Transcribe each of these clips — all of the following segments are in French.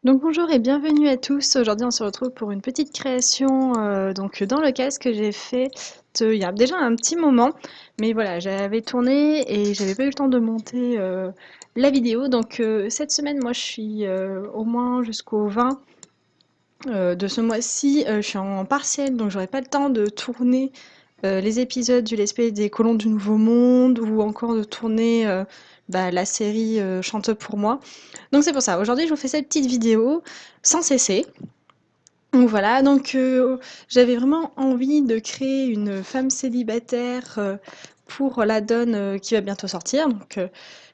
Donc bonjour et bienvenue à tous. Aujourd'hui, on se retrouve pour une petite création donc dans le casque que j'ai fait il y a déjà un petit moment. Mais voilà, j'avais tourné et j'avais pas eu le temps de monter la vidéo. Donc cette semaine, moi, je suis au moins jusqu'au 20 de ce mois-ci. Je suis en partiel, donc j'aurai pas le temps de tourner les épisodes du Let's Play des Colons du Nouveau Monde ou encore de tourner la série Chante pour moi. Donc c'est pour ça, aujourd'hui je vous fais cette petite vidéo sans cesser. Donc voilà, donc j'avais vraiment envie de créer une femme célibataire pour la donne qui va bientôt sortir, donc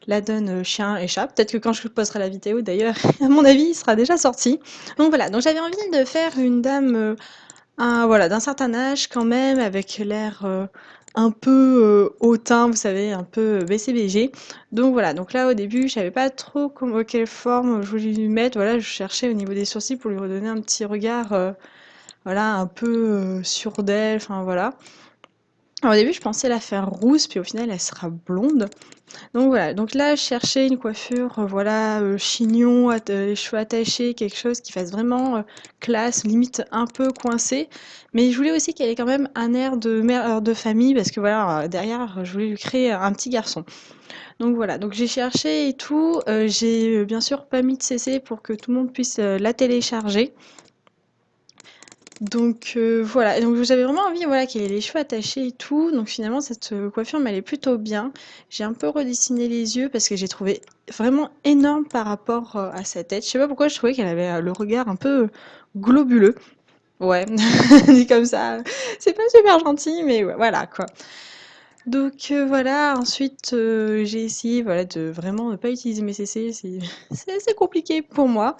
la donne chien et chat. Peut-être que quand je posterai la vidéo d'ailleurs, à mon avis, il sera déjà sorti. Donc voilà, donc j'avais envie de faire une dame voilà, d'un certain âge quand même, avec l'air un peu hautain, vous savez, un peu BCBG. Donc voilà, donc là au début, je savais pas trop quelle forme je voulais lui mettre. Voilà, je cherchais au niveau des sourcils pour lui redonner un petit regard, voilà, un peu sûr d'elle, enfin voilà. Alors, au début, je pensais la faire rousse, puis au final, elle sera blonde. Donc voilà, donc là, je cherchais une coiffure, voilà, chignon, les cheveux attachés, quelque chose qui fasse vraiment classe, limite un peu coincé. Mais je voulais aussi qu'elle ait quand même un air de mère de famille, parce que voilà, derrière, je voulais lui créer un petit garçon. Donc voilà, donc j'ai cherché et tout. J'ai bien sûr pas mis de CC pour que tout le monde puisse la télécharger. Donc voilà, et donc j'avais vraiment envie voilà, qu'elle ait les cheveux attachés et tout. Donc finalement, cette coiffure m'allait plutôt bien. J'ai un peu redessiné les yeux parce que j'ai trouvé vraiment énorme par rapport à sa tête. Je sais pas pourquoi je trouvais qu'elle avait le regard un peu globuleux. Ouais, dit comme ça, c'est pas super gentil, mais ouais, voilà quoi. Donc voilà, ensuite j'ai essayé voilà, de vraiment ne pas utiliser mes CC, c'est assez compliqué pour moi.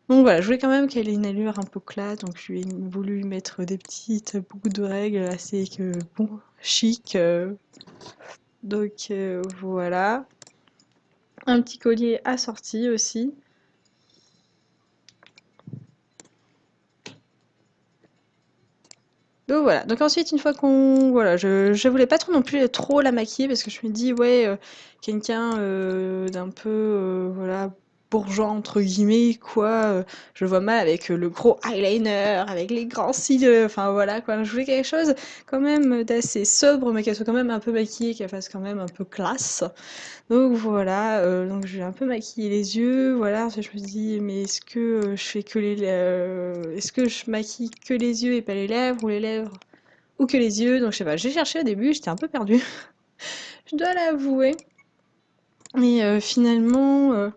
Donc voilà, je voulais quand même qu'elle ait une allure un peu classe, donc je lui ai voulu mettre des petites boucles de règles assez bon, chic. Donc voilà, un petit collier assorti aussi. Donc voilà, donc ensuite une fois qu'on voilà, je voulais pas trop non plus trop la maquiller parce que je me dis ouais quelqu'un d'un peu voilà bourgeois entre guillemets quoi, je le vois mal avec le gros eyeliner, avec les grands cils, enfin voilà quoi. Je voulais quelque chose quand même d'assez sobre mais qu'elle soit quand même un peu maquillée, qu'elle fasse quand même un peu classe. Donc voilà, donc je vais un peu maquiller les yeux, voilà. Ensuite je me dis: «Mais est-ce que, je fais que est-ce que je maquille que les yeux et pas les lèvres ou les lèvres ou que les yeux?» Donc je sais pas, j'ai cherché au début, j'étais un peu perdue, je dois l'avouer et finalement,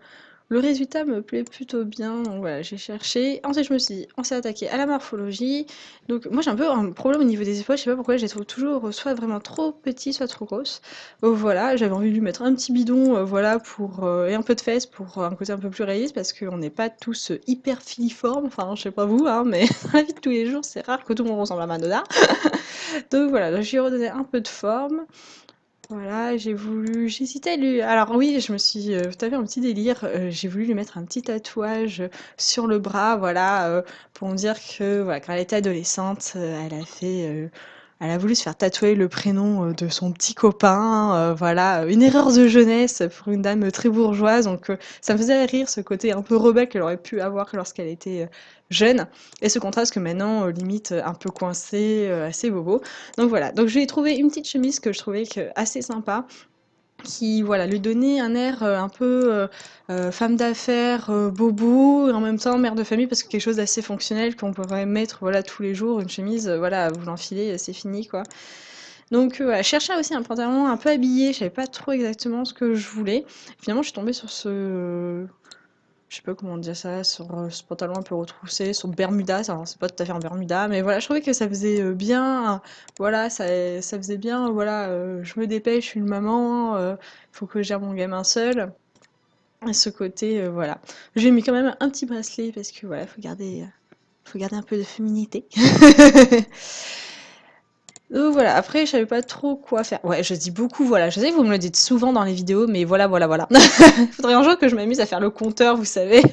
le résultat me plaît plutôt bien, donc voilà, j'ai cherché. Ensuite, je me suis dit, on s'est attaqué à la morphologie. Donc, moi, j'ai un peu un problème au niveau des épaules. Je sais pas pourquoi, je les trouve toujours soit vraiment trop petits, soit trop grosses. Voilà, j'avais envie de lui mettre un petit bidon, voilà, et un peu de fesses pour un côté un peu plus réaliste, parce qu'on n'est pas tous hyper filiformes. Enfin, je sais pas vous, hein, mais dans la vie de tous les jours, c'est rare que tout le monde ressemble à Madonna. Donc voilà, donc je lui ai redonné un peu de forme. Voilà, j'hésitais à lui alors oui, je me suis, tu un petit délire, j'ai voulu lui mettre un petit tatouage, sur le bras, voilà, pour me dire que, voilà, quand elle était adolescente, elle a voulu se faire tatouer le prénom, de son petit copain, voilà, une erreur de jeunesse pour une dame très bourgeoise, donc ça me faisait rire ce côté un peu rebelle qu'elle aurait pu avoir lorsqu'elle était, jeune et ce contraste que maintenant, limite, un peu coincé, assez bobo. Donc voilà, donc je lui ai trouvé une petite chemise que je trouvais assez sympa, qui voilà, lui donnait un air un peu femme d'affaires, bobo, et en même temps mère de famille, parce que quelque chose d'assez fonctionnel qu'on pourrait mettre voilà, tous les jours, une chemise, voilà, vous l'enfilez, c'est fini quoi. Donc voilà, je cherchais aussi un pantalon un peu habillé, je savais pas trop exactement ce que je voulais. Finalement, je suis tombée sur je sais pas comment dire ça, sur ce pantalon un peu retroussé, sur Bermuda, alors c'est pas tout à fait un Bermuda, mais voilà, je trouvais que ça faisait bien, voilà, ça faisait bien, voilà, je me dépêche, je suis une maman, faut que je gère mon gamin seul. Et ce côté, voilà. J'ai mis quand même un petit bracelet parce que voilà, faut garder un peu de féminité. Donc voilà, après je savais pas trop quoi faire. Ouais, je dis beaucoup voilà, je sais que vous me le dites souvent dans les vidéos, mais voilà, voilà, voilà. Faudrait un jour que je m'amuse à faire le compteur, vous savez.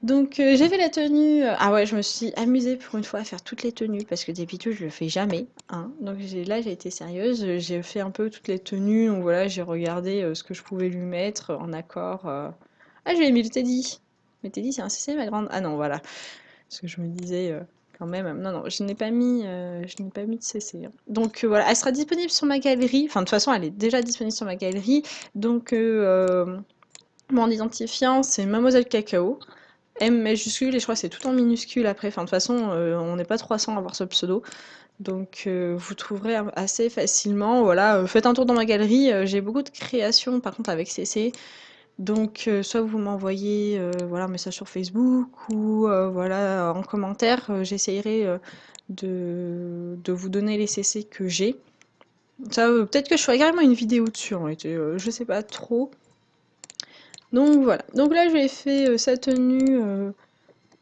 Donc j'ai fait la tenue, ah ouais, je me suis amusée pour une fois à faire toutes les tenues parce que d'habitude je le fais jamais, hein. Donc j'ai été sérieuse, j'ai fait un peu toutes les tenues, donc voilà, j'ai regardé, ce que je pouvais lui mettre en accord, ah j'ai mis le teddy! Mais t'es dit, c'est un CC, ma grande? Ah non, voilà. Parce que je me disais, quand même, non, non, je n'ai pas mis de CC, hein. Donc voilà, elle sera disponible sur ma galerie. Enfin, de toute façon, elle est déjà disponible sur ma galerie. Donc, mon identifiant, c'est Mademoiselle Cacao. M majuscule, et je crois que c'est tout en minuscule après. Enfin, de toute façon, on n'est pas 300 à avoir ce pseudo. Donc, vous trouverez assez facilement. Voilà, faites un tour dans ma galerie. J'ai beaucoup de créations, par contre, avec CC. Donc, soit vous m'envoyez voilà, un message sur Facebook ou voilà, en commentaire, j'essayerai de vous donner les CC que j'ai. Ça, peut-être que je ferai carrément une vidéo dessus en réalité, je sais pas trop. Donc voilà. Donc là, j'ai fait sa tenue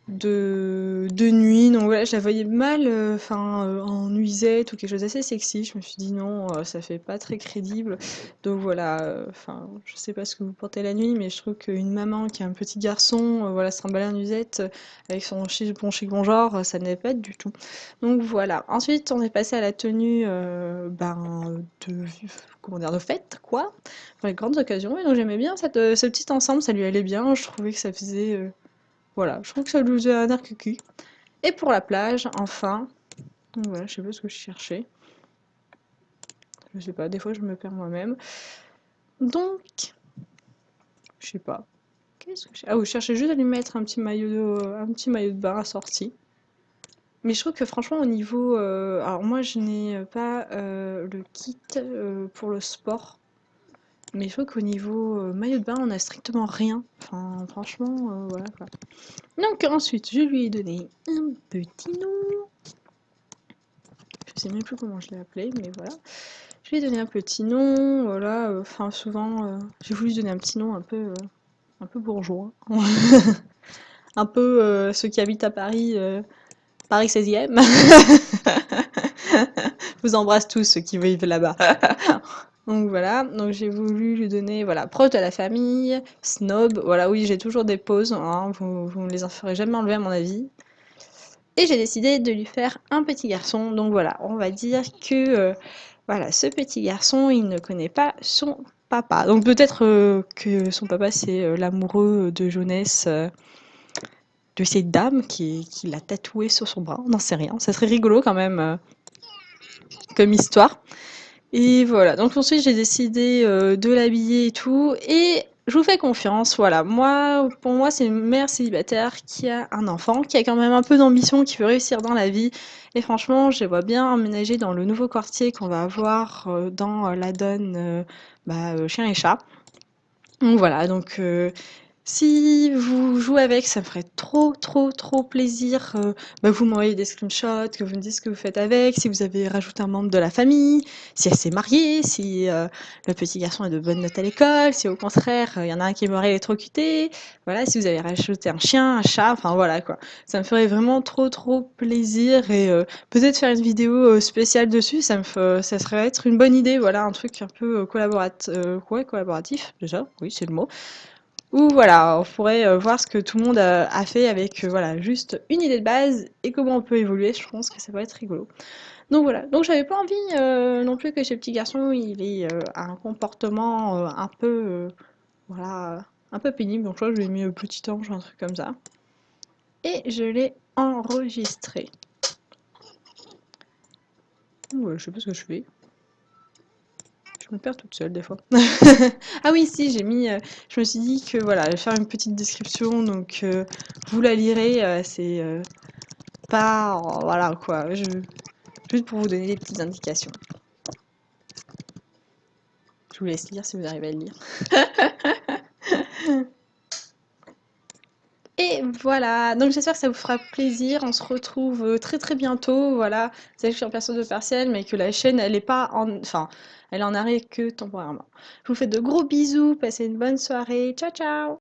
de nuit. Donc voilà, je la voyais mal enfin en nuisette ou quelque chose d'assez sexy. Je me suis dit non, ça fait pas très crédible. Donc voilà, enfin, je sais pas ce que vous portez la nuit, mais je trouve qu'une maman qui a un petit garçon, voilà, se trimballer en nuisette avec son chic bon genre, ça n'est pas du tout. Donc voilà. Ensuite, on est passé à la tenue de comment dire, de fête, quoi, pour les grandes occasions. Et donc j'aimais bien ce petit ensemble, ça lui allait bien. Je trouvais que ça faisait voilà, je trouve que ça lui faisait un air cucu. Et pour la plage, enfin, donc voilà, je sais pas ce que je cherchais. Je sais pas, des fois je me perds moi-même. Donc, je sais pas. Qu'est-ce que je... Ah oui, je cherchais juste à lui mettre un petit maillot de bain assorti. Mais je trouve que franchement au niveau... alors moi je n'ai pas le kit pour le sport. Mais je trouve qu'au niveau maillot de bain on a strictement rien. Enfin franchement voilà quoi. Donc ensuite je lui ai donné un petit nom. Je sais même plus comment je l'ai appelé, mais voilà. Je lui ai donné un petit nom, voilà. Enfin, souvent, j'ai voulu lui donner un petit nom un peu bourgeois. Un peu ceux qui habitent à Paris, Paris 16e. Je vous embrasse tous ceux qui vivent là-bas. Donc voilà, donc j'ai voulu lui donner, voilà, proche de la famille, snob, voilà, oui, j'ai toujours des pauses, hein, vous ne les en ferez jamais enlever à mon avis. Et j'ai décidé de lui faire un petit garçon, donc voilà, on va dire que voilà, ce petit garçon, il ne connaît pas son papa. Donc peut-être que son papa, c'est l'amoureux de jeunesse de cette dame qui l'a tatoué sur son bras. On n'en sait rien. Ça serait rigolo quand même comme histoire. Et voilà, donc ensuite j'ai décidé de l'habiller et tout. Et je vous fais confiance, voilà. Moi, pour moi, c'est une mère célibataire qui a un enfant, qui a quand même un peu d'ambition, qui veut réussir dans la vie. Et franchement, je les vois bien emménager dans le nouveau quartier qu'on va avoir dans la donne chien et chat. Donc voilà, donc si vous jouez avec, ça me ferait trop, trop, trop plaisir. Vous m'envoyez des screenshots, que vous me dites ce que vous faites avec, si vous avez rajouté un membre de la famille, si elle s'est mariée, si le petit garçon a de bonnes notes à l'école, si au contraire, il y en a un qui est mort électrocuté. Voilà, si vous avez rajouté un chien, un chat, enfin voilà quoi. Ça me ferait vraiment trop, trop plaisir et peut-être faire une vidéo spéciale dessus, ça serait être une bonne idée. Voilà, un truc un peu collaboratif, déjà, oui, c'est le mot. Ou voilà, on pourrait voir ce que tout le monde a fait avec voilà, juste une idée de base et comment on peut évoluer. Je pense que ça va être rigolo. Donc voilà, donc j'avais pas envie non plus que ce petit garçon il ait un comportement un peu voilà, un peu pénible. Donc là je lui ai mis un petit ange, un truc comme ça. Et je l'ai enregistré. Ouais, je sais pas ce que je fais. Je me perds toute seule des fois. Ah oui, si, je me suis dit que voilà, je vais faire une petite description, donc vous la lirez, c'est pas, voilà quoi, juste pour vous donner des petites indications. Je vous laisse lire si vous arrivez à le lire. Et voilà, donc j'espère que ça vous fera plaisir. On se retrouve très très bientôt. Voilà, c'est que je suis en personne de partiel, mais que la chaîne elle est pas en, enfin, elle est en arrêt que temporairement. Je vous fais de gros bisous, passez une bonne soirée. Ciao ciao.